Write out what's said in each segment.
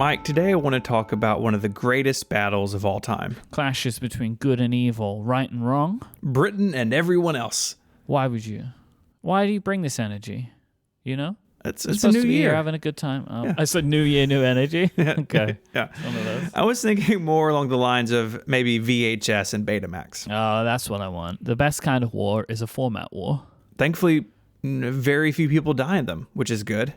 Mike, today I want to talk about one of the greatest battles of all time. Clashes between good and evil, right and wrong. Britain and everyone else. Why would you? Why do you bring this energy? You know? It's You're a supposed new to be year. here having a good time. Oh, Yeah. I said new year, new energy. Okay. Yeah. One of those. I was thinking more along the lines of maybe VHS and Betamax. Oh, that's what I want. The best kind of war is a format war. Thankfully, very few people die in them, which is good.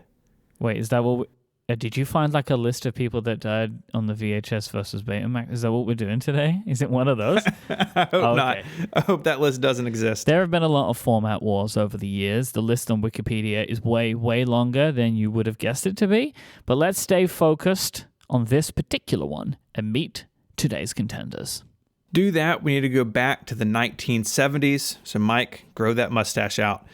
Wait, is that what did you find like a list of people that died on the VHS versus Betamax? Is that what we're doing today? Is it one of those? I hope not. I hope that list doesn't exist. There have been a lot of format wars over the years. The list on Wikipedia is way, way longer than you would have guessed it to be. But let's stay focused on this particular one and meet today's contenders. Do that, we need to go back to the 1970s. So Mike, grow that mustache out.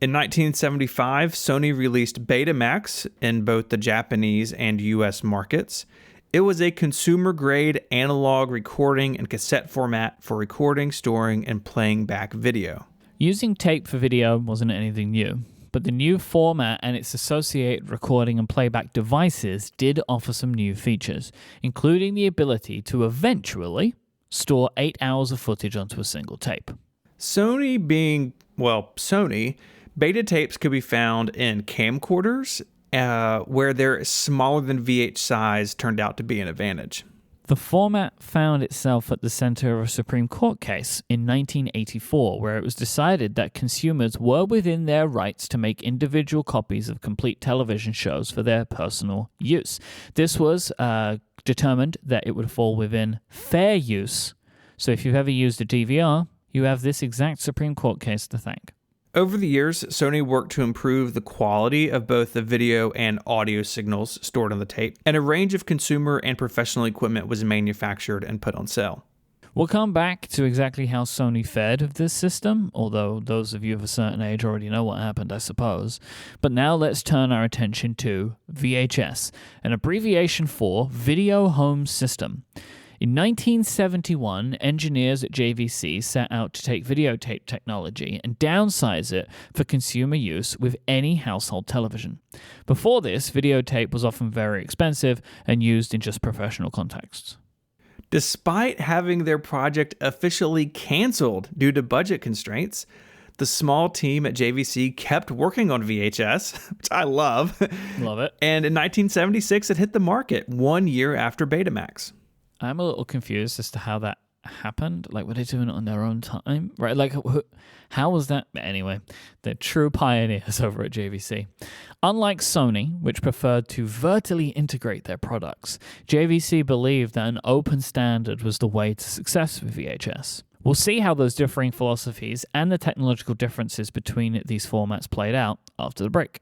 In 1975, Sony released Betamax in both the Japanese and US markets. It was a consumer-grade analog recording and cassette format for recording, storing, and playing back video. Using tape for video wasn't anything new, but the new format and its associated recording and playback devices did offer some new features, including the ability to eventually store 8 hours of footage onto a single tape. Sony, beta tapes could be found in camcorders, where their smaller than VH size turned out to be an advantage. The format found itself at the center of a Supreme Court case in 1984, where it was decided that consumers were within their rights to make individual copies of complete television shows for their personal use. This was determined that it would fall within fair use. So if you've ever used a DVR, you have this exact Supreme Court case to thank. Over the years, Sony worked to improve the quality of both the video and audio signals stored on the tape, and a range of consumer and professional equipment was manufactured and put on sale. We'll come back to exactly how Sony fared of this system, although those of you of a certain age already know what happened, I suppose. But now let's turn our attention to VHS, an abbreviation for Video Home System. In 1971, engineers at JVC set out to take videotape technology and downsize it for consumer use with any household television. Before this, videotape was often very expensive and used in just professional contexts. Despite having their project officially canceled due to budget constraints, the small team at JVC kept working on VHS, which I love. Love it. And in 1976, it hit the market 1 year after Betamax. I'm a little confused as to how that happened. Like, were they doing it on their own time? Right? Like, how was that? Anyway, they're true pioneers over at JVC. Unlike Sony, which preferred to vertically integrate their products, JVC believed that an open standard was the way to success with VHS. We'll see how those differing philosophies and the technological differences between these formats played out after the break.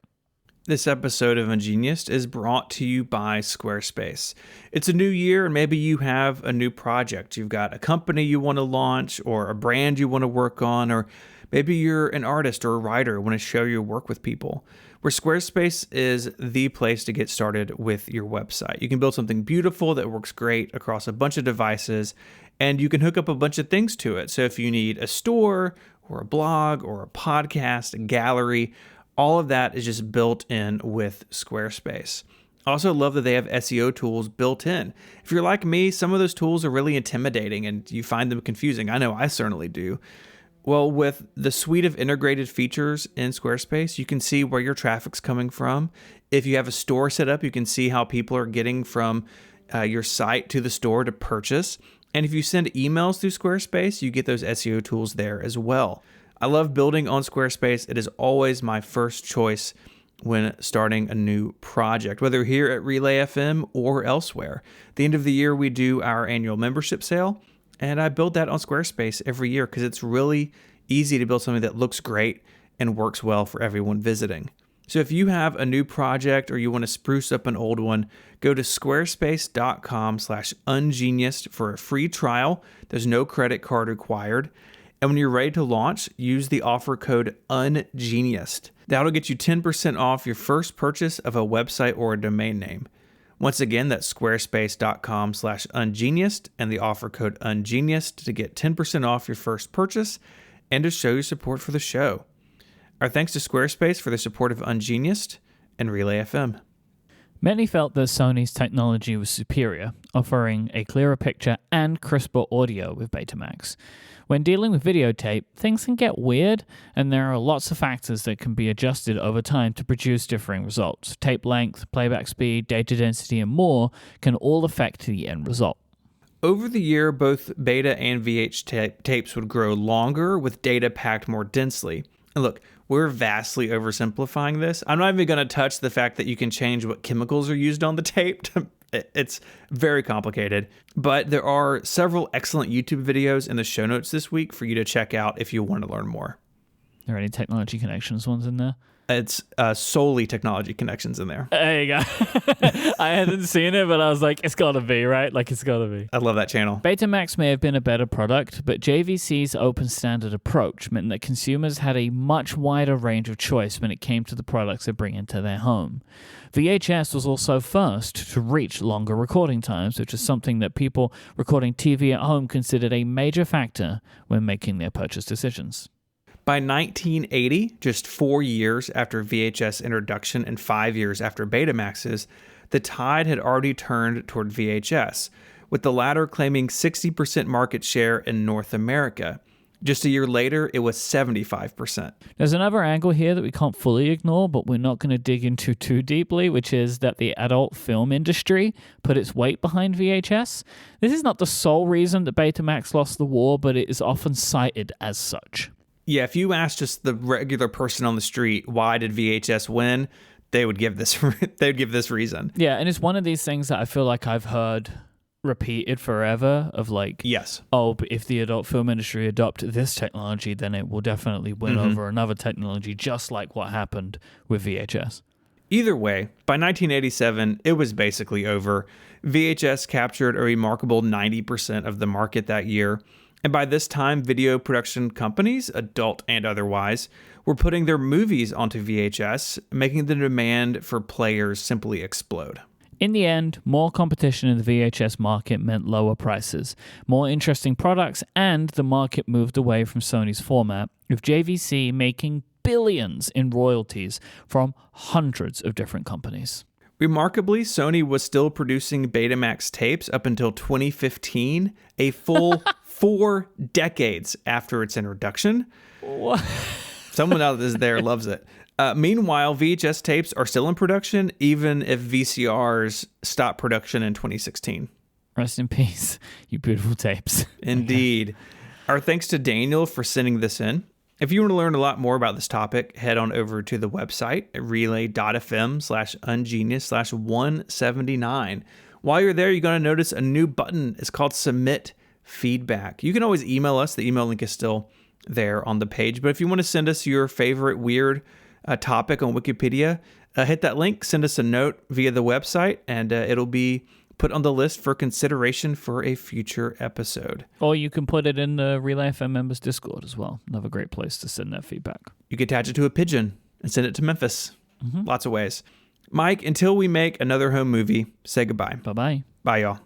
This episode of Ingenious is brought to you by Squarespace. It's a new year and maybe you have a new project. You've got a company you want to launch or a brand you want to work on, or maybe you're an artist or a writer who want to share your work with people. Where Squarespace is the place to get started with your website. You can build something beautiful that works great across a bunch of devices, and you can hook up a bunch of things to it. So if you need a store or a blog or a podcast, a gallery, all of that is just built in with Squarespace. I also love that they have SEO tools built in. If you're like me, some of those tools are really intimidating and you find them confusing. I know I certainly do. Well, with the suite of integrated features in Squarespace, you can see where your traffic's coming from. If you have a store set up, you can see how people are getting from your site to the store to purchase. And if you send emails through Squarespace, you get those SEO tools there as well. I love building on Squarespace. It is always my first choice when starting a new project, whether here at Relay FM or elsewhere. At the end of the year, we do our annual membership sale, and I build that on Squarespace every year because it's really easy to build something that looks great and works well for everyone visiting. So if you have a new project or you want to spruce up an old one, go to squarespace.com/ungeniused for a free trial. There's no credit card required. And when you're ready to launch, use the offer code UNGENIUSed. That'll get you 10% off your first purchase of a website or a domain name. Once again, that's squarespace.com/ungeniused and the offer code UNGENIUSed to get 10% off your first purchase and to show your support for the show. Our thanks to Squarespace for the support of Ungeniused and Relay FM. Many felt that Sony's technology was superior, offering a clearer picture and crisper audio with Betamax. When dealing with videotape, things can get weird, and there are lots of factors that can be adjusted over time to produce differing results. Tape length, playback speed, data density, and more can all affect the end result. Over the year, both beta and tapes would grow longer with data packed more densely. And look, we're vastly oversimplifying this. I'm not even going to touch the fact that you can change what chemicals are used on the tape. It's very complicated. But there are several excellent YouTube videos in the show notes this week for you to check out if you want to learn more. Are there any Technology Connections ones in there? It's solely Technology Connections in there. There you go. I hadn't seen it, but I was like, it's got to be, right? Like, it's got to be. I love that channel. Betamax may have been a better product, but JVC's open standard approach meant that consumers had a much wider range of choice when it came to the products they bring into their home. VHS was also first to reach longer recording times, which is something that people recording TV at home considered a major factor when making their purchase decisions. By 1980, just 4 years after VHS introduction and 5 years after Betamax's, the tide had already turned toward VHS, with the latter claiming 60% market share in North America. Just a year later, it was 75%. There's another angle here that we can't fully ignore, but we're not going to dig into too deeply, which is that the adult film industry put its weight behind VHS. This is not the sole reason that Betamax lost the war, but it is often cited as such. Yeah, if you ask just the regular person on the street, why did VHS win, they would give this reason. Yeah, and it's one of these things that I feel like I've heard repeated forever of like, yes, oh, but if the adult film industry adopt this technology, then it will definitely win over another technology, just like what happened with VHS. Either way, by 1987, it was basically over. VHS captured a remarkable 90% of the market that year. And by this time, video production companies, adult and otherwise, were putting their movies onto VHS, making the demand for players simply explode. In the end, more competition in the VHS market meant lower prices, more interesting products, and the market moved away from Sony's format, with JVC making billions in royalties from hundreds of different companies. Remarkably, Sony was still producing Betamax tapes up until 2015, a full 4 decades after its introduction. What? Someone out there loves it. Meanwhile, VHS tapes are still in production, even if VCRs stopped production in 2016. Rest in peace, you beautiful tapes. Indeed. Our thanks to Daniel for sending this in. If you want to learn a lot more about this topic, head on over to the website at relay.fm/ungenius/179. While you're there, you're going to notice a new button. It's called Submit Feedback. You can always email us. The email link is still there on the page. But if you want to send us your favorite weird topic on Wikipedia, hit that link, send us a note via the website, and it'll be put on the list for consideration for a future episode. Or you can put it in the Relay FM members Discord as well. Another great place to send that feedback. You can attach it to a pigeon and send it to Memphis. Lots of ways. Mike, until we make another home movie, say goodbye. Bye-bye. Bye, y'all.